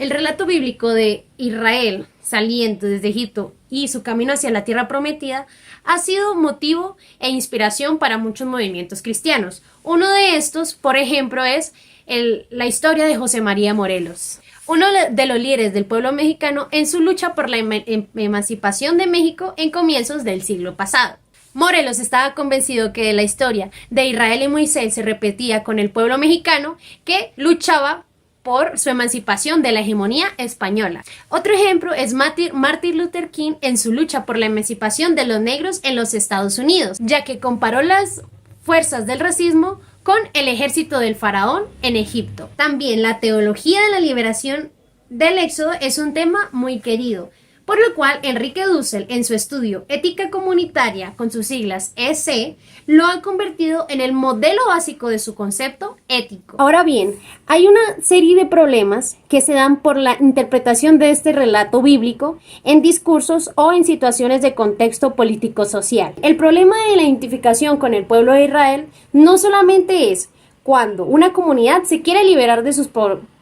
El relato bíblico de Israel saliendo desde Egipto y su camino hacia la tierra prometida ha sido motivo e inspiración para muchos movimientos cristianos. Uno de estos, por ejemplo, es la historia de José María Morelos, uno de los líderes del pueblo mexicano en su lucha por la emancipación de México en comienzos del siglo pasado. Morelos estaba convencido que la historia de Israel y Moisés se repetía con el pueblo mexicano que luchaba por su emancipación de la hegemonía española. Otro ejemplo es Martin Luther King en su lucha por la emancipación de los negros en los Estados Unidos, ya que comparó las fuerzas del racismo con el ejército del faraón en Egipto. También la teología de la liberación del Éxodo es un tema muy querido, por lo cual Enrique Dussel, en su estudio Ética Comunitaria, con sus siglas EC, lo ha convertido en el modelo básico de su concepto ético. Ahora bien, hay una serie de problemas que se dan por la interpretación de este relato bíblico en discursos o en situaciones de contexto político-social. El problema de la identificación con el pueblo de Israel no solamente es cuando una comunidad se quiere liberar de sus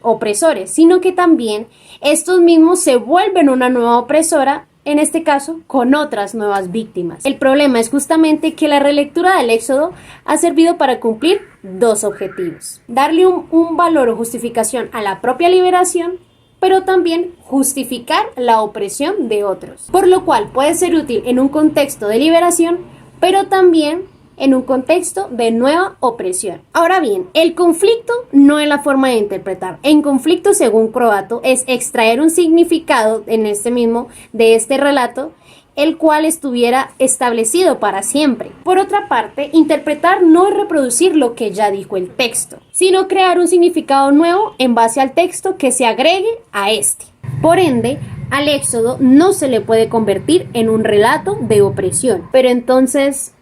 opresores, sino que también estos mismos se vuelven una nueva opresora, en este caso con otras nuevas víctimas. El problema es justamente que la relectura del Éxodo ha servido para cumplir dos objetivos: darle un valor o justificación a la propia liberación, pero también justificar la opresión de otros, por lo cual puede ser útil en un contexto de liberación, pero también en un contexto de nueva opresión. Ahora bien, el conflicto no es la forma de interpretar. En conflicto, según Croatto, es extraer un significado de este relato, el cual estuviera establecido para siempre. Por otra parte, interpretar no es reproducir lo que ya dijo el texto, sino crear un significado nuevo en base al texto que se agregue a este. Por ende, al Éxodo no se le puede convertir en un relato de opresión. Pero entonces,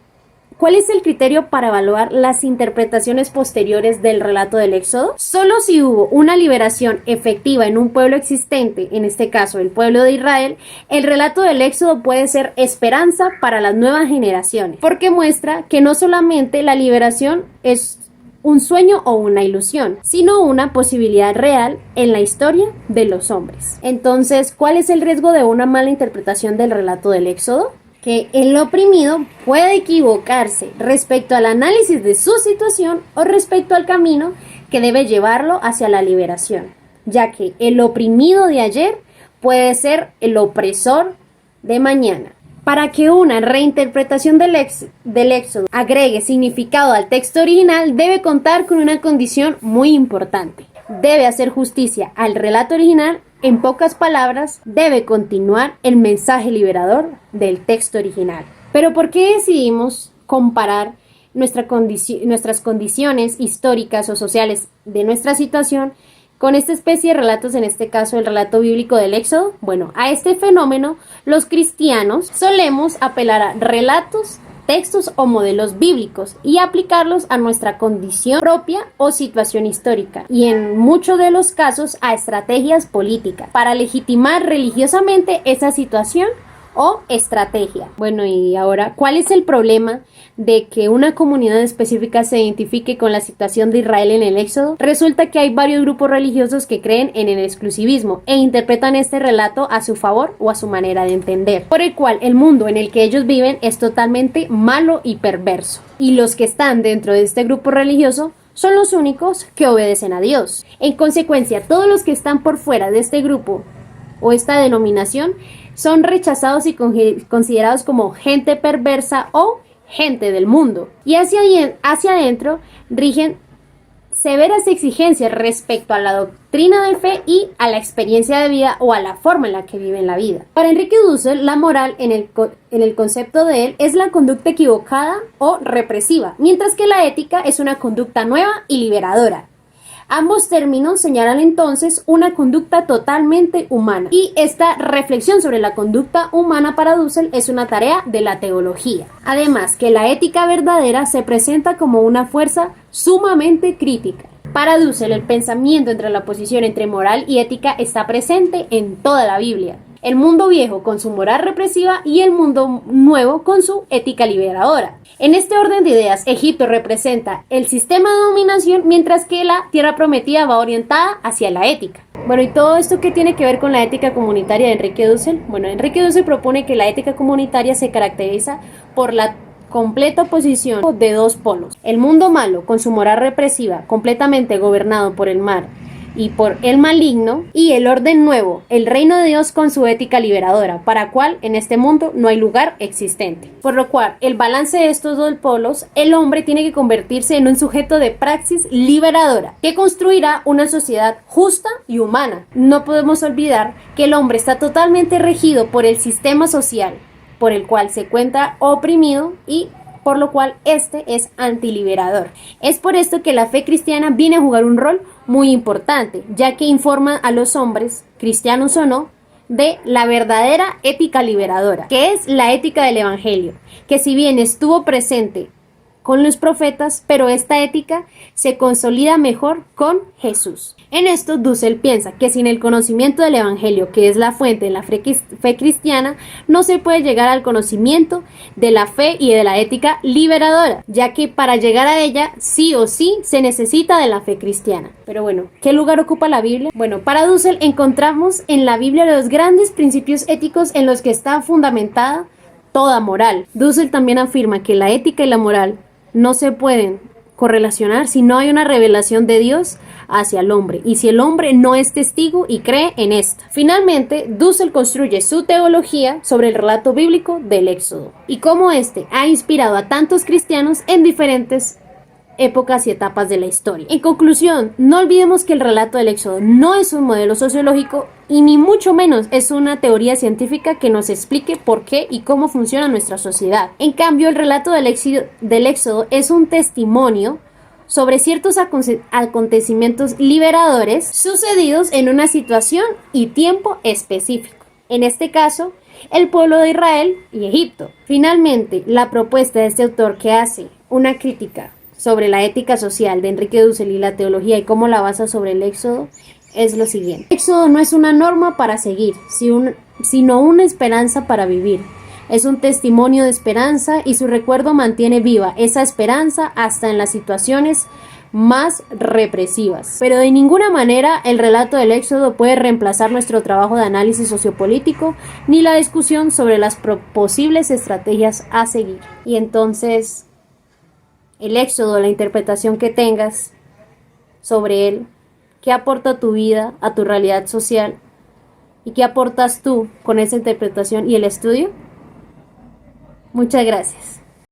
¿cuál es el criterio para evaluar las interpretaciones posteriores del relato del Éxodo? Solo si hubo una liberación efectiva en un pueblo existente, en este caso el pueblo de Israel, el relato del Éxodo puede ser esperanza para las nuevas generaciones, porque muestra que no solamente la liberación es un sueño o una ilusión, sino una posibilidad real en la historia de los hombres. Entonces, ¿cuál es el riesgo de una mala interpretación del relato del Éxodo? Que el oprimido puede equivocarse respecto al análisis de su situación o respecto al camino que debe llevarlo hacia la liberación, ya que el oprimido de ayer puede ser el opresor de mañana. Para que una reinterpretación del Éxodo agregue significado al texto original, debe contar con una condición muy importante: debe hacer justicia al relato original. En pocas palabras, debe continuar el mensaje liberador del texto original. Pero ¿por qué decidimos comparar nuestras condiciones históricas o sociales de nuestra situación con esta especie de relatos, en este caso el relato bíblico del Éxodo? Bueno, a este fenómeno los cristianos solemos apelar a relatos, textos o modelos bíblicos y aplicarlos a nuestra condición propia o situación histórica, y en muchos de los casos a estrategias políticas para legitimar religiosamente esa situación o estrategia. Bueno, y ahora, ¿cuál es el problema de que una comunidad específica se identifique con la situación de Israel en el Éxodo? Resulta que hay varios grupos religiosos que creen en el exclusivismo e interpretan este relato a su favor o a su manera de entender, por el cual el mundo en el que ellos viven es totalmente malo y perverso, y los que están dentro de este grupo religioso son los únicos que obedecen a Dios. En consecuencia, todos los que están por fuera de este grupo o esta denominación son rechazados y considerados como gente perversa o gente del mundo. Y hacia adentro rigen severas exigencias respecto a la doctrina de fe y a la experiencia de vida o a la forma en la que viven la vida. Para Enrique Dussel, la moral en el concepto de él es la conducta equivocada o represiva, mientras que la ética es una conducta nueva y liberadora. Ambos términos señalan entonces una conducta totalmente humana, y esta reflexión sobre la conducta humana para Dussel es una tarea de la teología. Además, que la ética verdadera se presenta como una fuerza sumamente crítica. Para Dussel, el pensamiento entre la oposición entre moral y ética está presente en toda la Biblia. El mundo viejo con su moral represiva y el mundo nuevo con su ética liberadora. En este orden de ideas, Egipto representa el sistema de dominación, mientras que la tierra prometida va orientada hacia la ética. Bueno, ¿y todo esto qué tiene que ver con la ética comunitaria de Enrique Dussel? Bueno, Enrique Dussel propone que la ética comunitaria se caracteriza por la completa oposición de dos polos. El mundo malo, con su moral represiva, completamente gobernado por el mal y por el maligno, y el orden nuevo, el reino de Dios con su ética liberadora, para cual en este mundo no hay lugar existente. Por lo cual, el balance de estos dos polos, el hombre tiene que convertirse en un sujeto de praxis liberadora, que construirá una sociedad justa y humana. No podemos olvidar que el hombre está totalmente regido por el sistema social, por el cual se encuentra oprimido y por lo cual este es antiliberador. Es por esto que la fe cristiana viene a jugar un rol muy importante, ya que informa a los hombres, cristianos o no, de la verdadera ética liberadora, que es la ética del Evangelio, que si bien estuvo presente con los profetas, pero esta ética se consolida mejor con Jesús. En esto, Dussel piensa que sin el conocimiento del Evangelio, que es la fuente de la fe cristiana, no se puede llegar al conocimiento de la fe y de la ética liberadora, ya que para llegar a ella, sí o sí, se necesita de la fe cristiana. Pero bueno, ¿qué lugar ocupa la Biblia? Bueno, para Dussel encontramos en la Biblia los grandes principios éticos en los que está fundamentada toda moral. Dussel también afirma que la ética y la moral no se pueden correlacionar si no hay una revelación de Dios hacia el hombre y si el hombre no es testigo y cree en esta. Finalmente, Dussel construye su teología sobre el relato bíblico del Éxodo y cómo este ha inspirado a tantos cristianos en diferentes épocas y etapas de la historia. En conclusión, no olvidemos que el relato del Éxodo no es un modelo sociológico y ni mucho menos es una teoría científica que nos explique por qué y cómo funciona nuestra sociedad. En cambio, el relato del Éxodo es un testimonio sobre ciertos acontecimientos liberadores sucedidos en una situación y tiempo específico. En este caso, el pueblo de Israel y Egipto. Finalmente, la propuesta de este autor, que hace una crítica sobre la ética social de Enrique Dussel y la teología y cómo la basa sobre el Éxodo, es lo siguiente. El Éxodo no es una norma para seguir, sino una esperanza para vivir. Es un testimonio de esperanza y su recuerdo mantiene viva esa esperanza hasta en las situaciones más represivas. Pero de ninguna manera el relato del Éxodo puede reemplazar nuestro trabajo de análisis sociopolítico ni la discusión sobre las posibles estrategias a seguir. Y entonces, el Éxodo, la interpretación que tengas sobre él, qué aporta a tu vida, a tu realidad social y qué aportas tú con esa interpretación y el estudio. Muchas gracias.